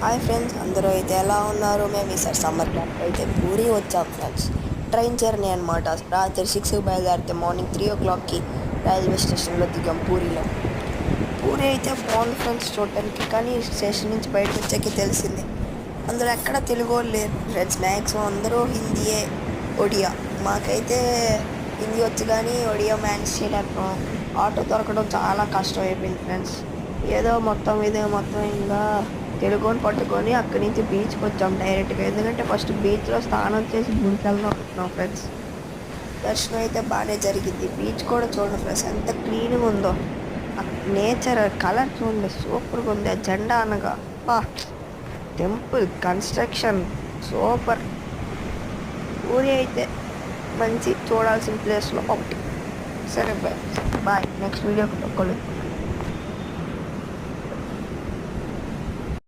Hi friends, అందరూ అయితే ఎలా ఉన్నారు? మేము ఈసారి సమ్మర్ క్యాంప్ అయితే పూరి వచ్చాం ఫ్రెండ్స్. ట్రైన్ జర్నీ అనమాట. రాత్రి 6కి బయలుదేరితే మార్నింగ్ 3 o'clockకి రైల్వే స్టేషన్లో దిగాం పూరిలో. పూరి అయితే బాగుంది ఫ్రెండ్స్ చూడటానికి, కానీ స్టేషన్ నుంచి బయటకు వచ్చాక తెలిసింది అందులో ఎక్కడ తెలుగు వాళ్ళు లేరు ఫ్రెండ్స్. మ్యాక్సిమం అందరూ హిందీయే, ఒడియా. మాకైతే హిందీ వచ్చు కానీ ఒడియా మేనేజ్ చేయలేకపోయాం. ఆటో దొరకడం చాలా కష్టం అయిపోయింది ఫ్రెండ్స్. ఏదో మొత్తం ఇంకా తెలుగుని పట్టుకొని అక్కడి నుంచి బీచ్కి వచ్చాం డైరెక్ట్గా. ఎందుకంటే ఫస్ట్ బీచ్లో స్నానం చేసి గుడికి వెళ్దాం అనుకున్నాం ఫ్రెండ్స్. దర్శనం అయితే బాగానే జరిగింది. బీచ్ కూడా చూడండి ఫ్రెండ్స్ ఎంత క్లీన్గా ఉందో. నేచర్ కలర్ చూడండి, సూపర్గా ఉంది. ఆ జెండా అనగా బా, టెంపుల్ కన్స్ట్రక్షన్ సూపర్. ఊరి అయితే మంచి చూడాల్సిన ప్లేస్లో ఒకటి. సరే బాయ్, నెక్స్ట్ వీడియోకి కలుద్దాం.